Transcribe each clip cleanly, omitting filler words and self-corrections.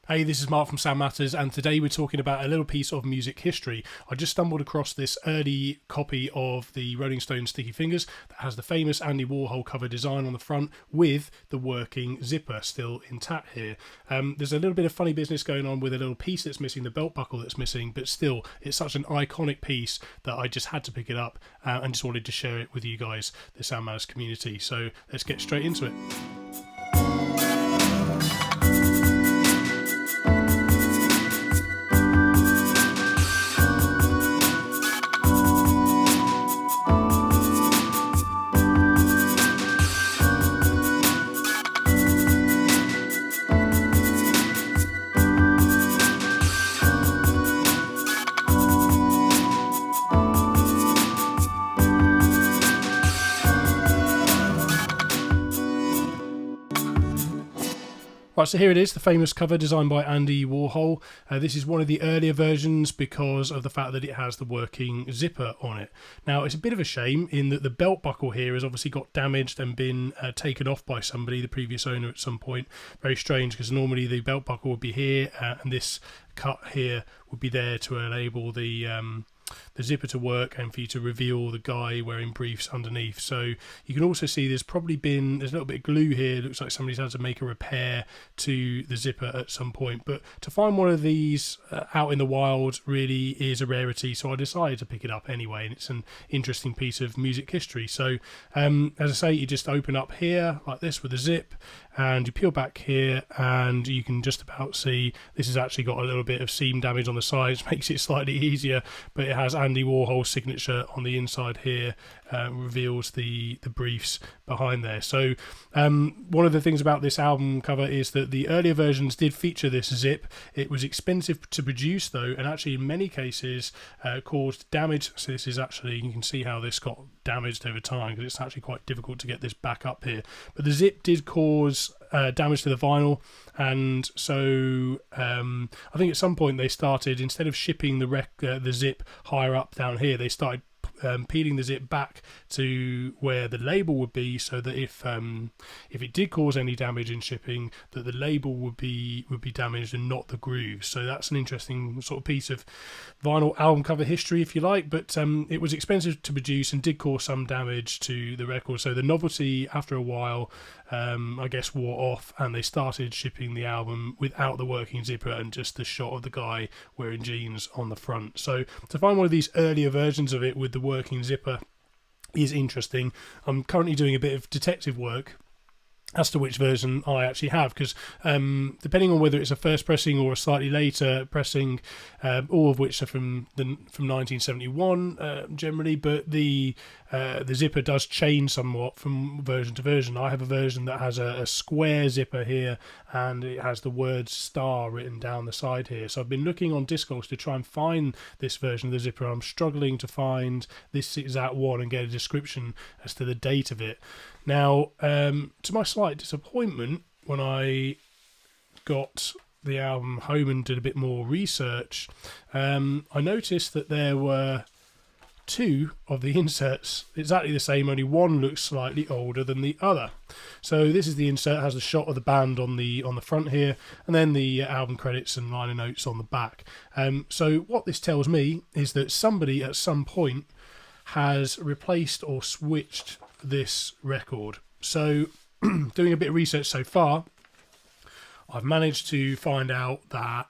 Hey, this is Mark from Sound Matters, and today we're talking about a little piece of music history. I just stumbled across this early copy of the Rolling Stones Sticky Fingers that has the famous Andy Warhol cover design on the front with the working zipper still intact here. There's a little bit of funny business going on with a little piece that's missing, the belt buckle that's missing, but still, it's such an iconic piece that I just had to pick it up and just wanted to share it with you guys, the Sound Matters community. So let's get straight into it. Right, so here it is, the famous cover designed by Andy Warhol. This is one of the earlier versions because of the fact that it has the working zipper on it. Now, it's a bit of a shame in that the belt buckle here has obviously got damaged and been taken off by somebody, the previous owner at some point. Very strange, because normally the belt buckle would be here and this cut here would be there to enable the zipper to work and for you to reveal the guy wearing briefs underneath. So you can also see there's a little bit of glue here. It looks like somebody's had to make a repair to the zipper at some point. But to find one of these out in the wild really is a rarity, so I decided to pick it up anyway, and it's an interesting piece of music history. So as I say, you just open up here like this with a zip, and you peel back here and you can just about see this has actually got a little bit of seam damage on the sides, makes it slightly easier, but it has Andy Warhol's signature on the inside here, reveals the briefs behind there. So one of the things about this album cover is that the earlier versions did feature this zip. It was expensive to produce though, and actually in many cases caused damage. So this is actually, you can see how this got damaged over time, because it's actually quite difficult to get this back up here. But the zip did cause damage to the vinyl, and so I think at some point they started, instead of shipping the zip higher up down here, they started peeling the zip back to where the label would be, so that if it did cause any damage in shipping, that the label would be damaged and not the grooves. So that's an interesting sort of piece of vinyl album cover history, if you like. But it was expensive to produce and did cause some damage to the record. So the novelty, after a while, I guess, wore off, and they started shipping the album without the working zipper and just the shot of the guy wearing jeans on the front. So to find one of these earlier versions of it with the working zipper is interesting. I'm currently doing a bit of detective work as to which version I actually have, because depending on whether it's a first pressing or a slightly later pressing, all of which are from 1971 generally, but the zipper does change somewhat from version to version. I have a version that has a square zipper here, and it has the word star written down the side here. So I've been looking on Discogs to try and find this version of the zipper. I'm struggling to find this exact one and get a description as to the date of it. Now, to my slight disappointment, when I got the album home and did a bit more research, I noticed that there were two of the inserts exactly the same, only one looks slightly older than the other. So this is the insert, has a shot of the band on the front here, and then the album credits and liner notes on the back. So what this tells me is that somebody at some point has replaced or switched this record. So doing a bit of research so far, I've managed to find out that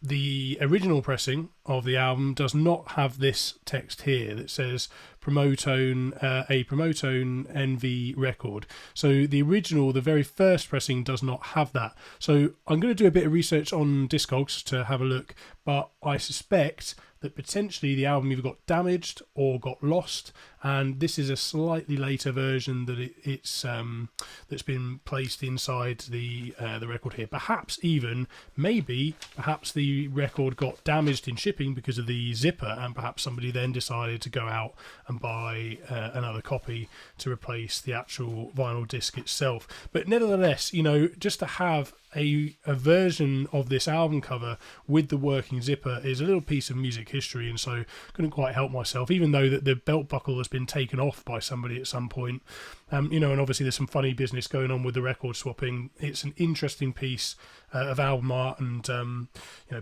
the original pressing of the album does not have this text here that says Promotone, a Promotone NV record. So the original, the very first pressing, does not have that. So I'm going to do a bit of research on Discogs to have a look, but I suspect that potentially the album either got damaged or got lost, and this is a slightly later version that it's that's been placed inside the record here. Perhaps the record got damaged in shipping because of the zipper, and perhaps somebody then decided to go out and buy another copy to replace the actual vinyl disc itself. But nevertheless, just to have a version of this album cover with the working zipper is a little piece of music history, and so couldn't quite help myself, even though that the belt buckle has been taken off by somebody at some point. And obviously there's some funny business going on with the record swapping. It's an interesting piece of album art and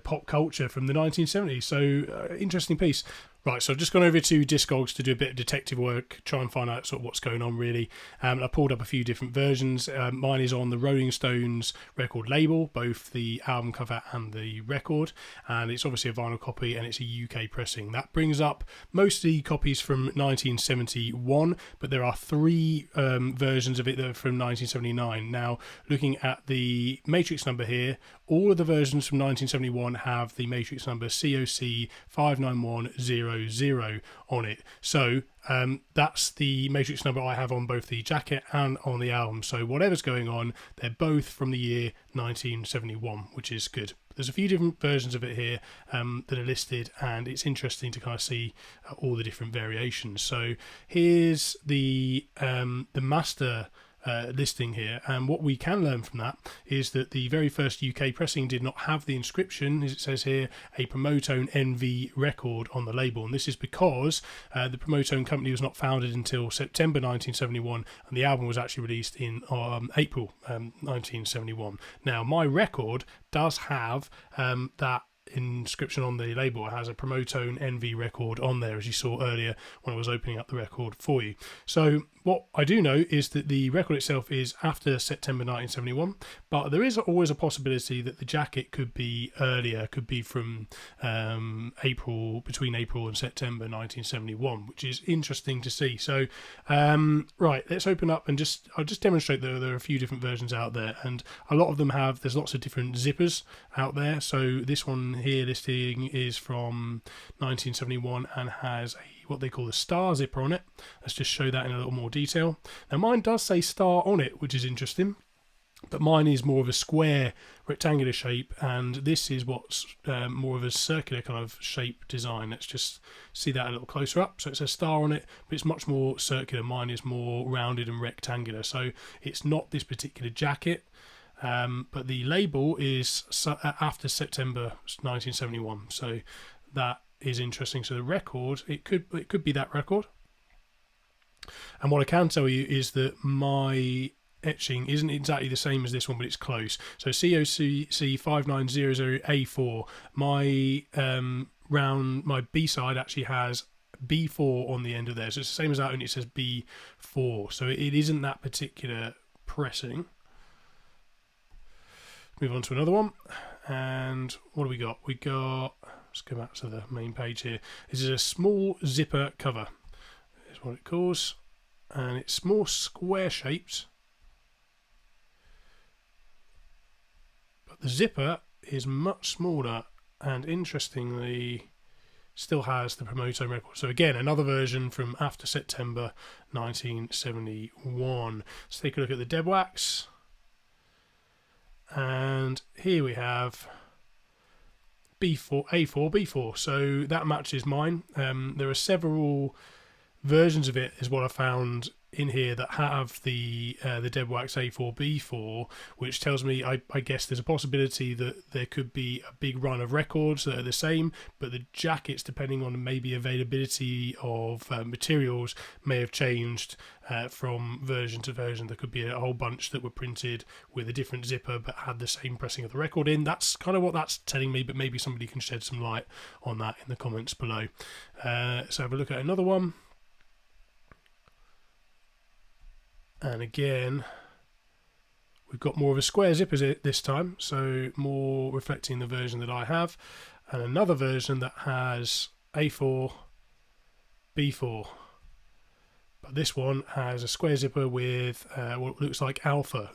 pop culture from the 1970s. So interesting piece. Right, so I've just gone over to Discogs to do a bit of detective work, try and find out sort of what's going on really. I pulled up a few different versions. Mine is on the Rolling Stones record label, both the album cover and the record, and it's obviously a vinyl copy and it's a UK pressing. That brings up most of the copies from 1971, but there are 3 versions of it that are from 1979. Now, looking at the matrix number here, all of the versions from 1971 have the matrix number COC 59100 on it. So that's the matrix number I have on both the jacket and on the album. So whatever's going on, they're both from the year 1971, which is good. There's a few different versions of it here that are listed, and it's interesting to kind of see all the different variations. So here's the master listing here, and what we can learn from that is that the very first UK pressing did not have the inscription, as it says here, a Promotone NV record on the label, and this is because the Promotone company was not founded until September 1971, and the album was actually released in April 1971. Now, my record does have that inscription on the label. It has a Promotone NV record on there, as you saw earlier when I was opening up the record for you. So what I do know is that the record itself is after September 1971, but there is always a possibility that the jacket could be earlier, could be from between April and September 1971, which is interesting to see. So right, let's open up and I'll just demonstrate that there are a few different versions out there, and a lot of them there's lots of different zippers out there. So this one here listing is from 1971 and has what they call the star zipper on it. Let's just show that in a little more detail. Now mine does say star on it, which is interesting, but mine is more of a square rectangular shape, and this is what's more of a circular kind of shape design. Let's just see that a little closer up. So it says star on it, but it's much more circular. Mine is more rounded and rectangular, so it's not this particular jacket. But the label is after September 1971, so that is interesting. So the record, it could be that record. And what I can tell you is that my etching isn't exactly the same as this one, but it's close. So COC 5900A4, my B side actually has B4 on the end of there, so it's the same as that, only it says B4. So it isn't that particular pressing. Move on to another one, and what do we got? Let's go back to the main page here. This is a small zipper cover, is what it calls, and it's more square shaped, but the zipper is much smaller, and interestingly still has the Promotone record. So again, another version from after September 1971. Let's take a look at the dead wax. And here we have A4B4, so that matches mine. There are several versions of it, is what I found in here, that have the dead wax A4B4, which tells me I guess there's a possibility that there could be a big run of records that are the same, but the jackets, depending on maybe availability of materials, may have changed from version to version. There could be a whole bunch that were printed with a different zipper but had the same pressing of the record in. That's kind of what that's telling me, but maybe somebody can shed some light on that in the comments below. So have a look at another one. And again, we've got more of a square zipper this time, so more reflecting the version that I have. And another version that has A4, B4. But this one has a square zipper with what looks like alpha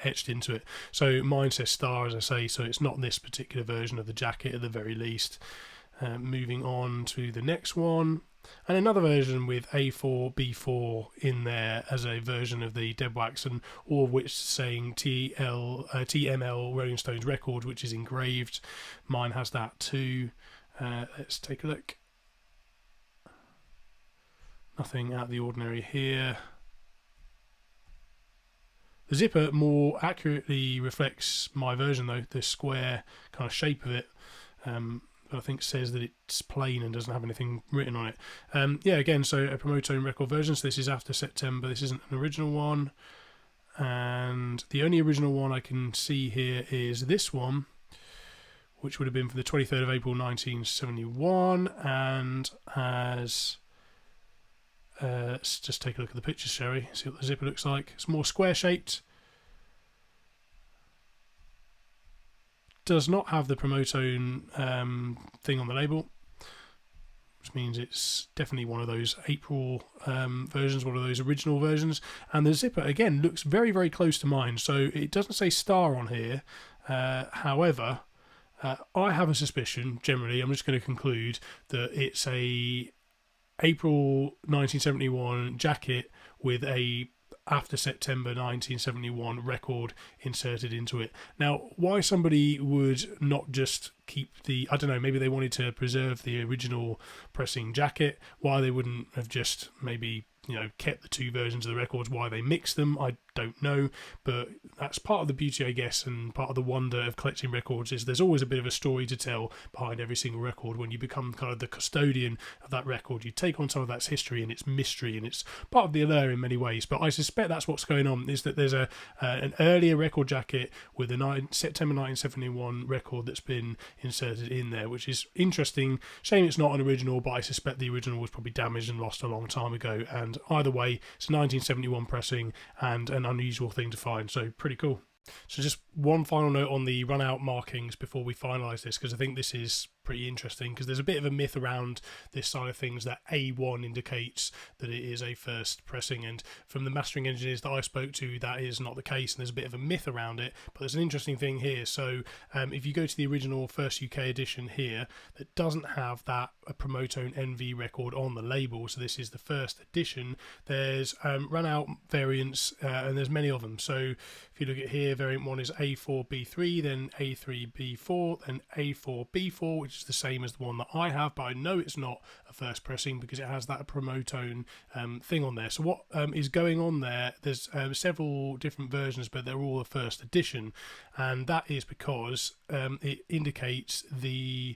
etched into it. So mine says star, as I say, so it's not this particular version of the jacket at the very least. Moving on to the next one. And another version with A4, B4 in there as a version of the dead wax, and all of which saying TML Rolling Stones record, which is engraved. Mine has that too. Let's take a look. Nothing out of the ordinary here. The zipper more accurately reflects my version though, the square kind of shape of it. I think says that it's plain and doesn't have anything written on it. Yeah, again, so a Promotone record version. So this is after September. This isn't an original one. And the only original one I can see here is this one, which would have been for the 23rd of April 1971, and has let's just take a look at the pictures, shall we? See what the zipper looks like. It's more square shaped. Does not have the Promotone thing on the label, which means it's definitely one of those April versions, one of those original versions. And the zipper, again, looks very, very close to mine. So it doesn't say star on here. However, I have a suspicion, generally, I'm just going to conclude, that it's a April 1971 jacket with a after September 1971 record inserted into it. Now, why somebody would not just keep the, I don't know, maybe they wanted to preserve the original pressing jacket, why they wouldn't have just maybe, you know, kept the two versions of the records, why they mixed them, I don't know, but that's part of the beauty, I guess, and part of the wonder of collecting records is there's always a bit of a story to tell behind every single record. When you become kind of the custodian of that record, you take on some of that history and its mystery, and it's part of the allure in many ways. But I suspect that's what's going on, is that there's an earlier record jacket with a September 1971 record that's been inserted in there, which is interesting. Shame it's not an original, but I suspect the original was probably damaged and lost a long time ago, and either way, it's a 1971 pressing and an unusual thing to find, so pretty cool. So just one final note on the run out markings before we finalise this, because I think this is pretty interesting, because there's a bit of a myth around this side of things that A1 indicates that it is a first pressing, and from the mastering engineers that I spoke to, that is not the case, and there's a bit of a myth around it. But there's an interesting thing here. So if you go to the original first UK edition here, that doesn't have that Promotone NV record on the label, so this is the first edition, there's run out variants, and there's many of them. So if you look at here, variant 1 is A4B3, then A3B4, then A4B4, which is the same as the one that I have, but I know it's not a first pressing because it has that Promotone thing on there. So what is going on there, there's several different versions, but they're all a first edition, and that is because it indicates the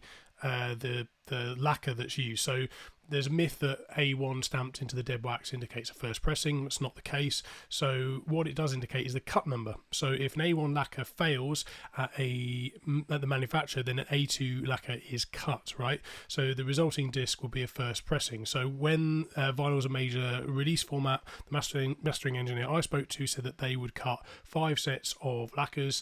lacquer that's used. So there's a myth that A1 stamped into the dead wax indicates a first pressing. That's not the case. So what it does indicate is the cut number. So if an A1 lacquer fails at the manufacturer, then an A2 lacquer is cut, right? So the resulting disc will be a first pressing. So when vinyl is a major release format, the mastering engineer I spoke to said that they would cut 5 sets of lacquers,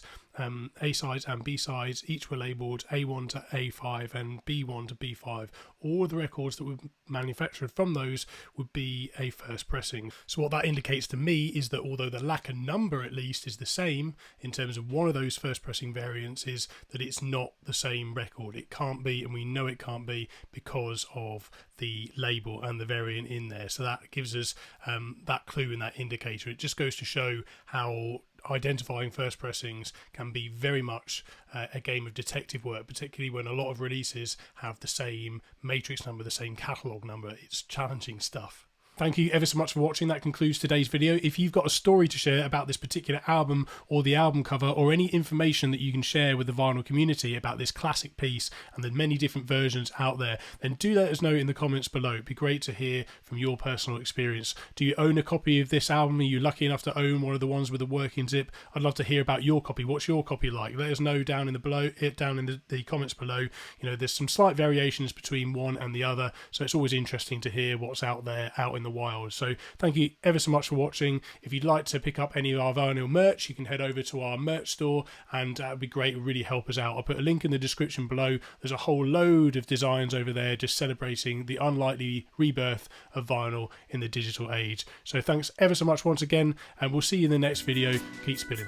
A sides and B sides. Each were labelled A1 to A5 and B1 to B5. All the records that were manufactured from those would be a first pressing. So what that indicates to me is that although the lacquer number at least is the same in terms of one of those first pressing variants, is that it's not the same record. It can't be, and we know it can't be because of the label and the variant in there. So that gives us that clue and that indicator. It just goes to show how identifying first pressings can be very much a game of detective work, particularly when a lot of releases have the same matrix number, the same catalogue number. It's challenging stuff. Thank you ever so much for watching. That concludes today's video. If you've got a story to share about this particular album or the album cover, or any information that you can share with the vinyl community about this classic piece and the many different versions out there, then do let us know in the comments below. It'd be great to hear from your personal experience. Do you own a copy of this album? Are you lucky enough to own one of the ones with the working zip? I'd love to hear about your copy. What's your copy like? Let us know down in the comments below. You know, there's some slight variations between one and the other, so it's always interesting to hear what's out there, out in the wild. So thank you ever so much for watching. If you'd like to pick up any of our vinyl merch, you can head over to our merch store, and that would be great. It would really help us out. I'll put a link in the description below. There's a whole load of designs over there just celebrating the unlikely rebirth of vinyl in the digital age. So thanks ever so much once again, and we'll see you in the next video. Keep spinning.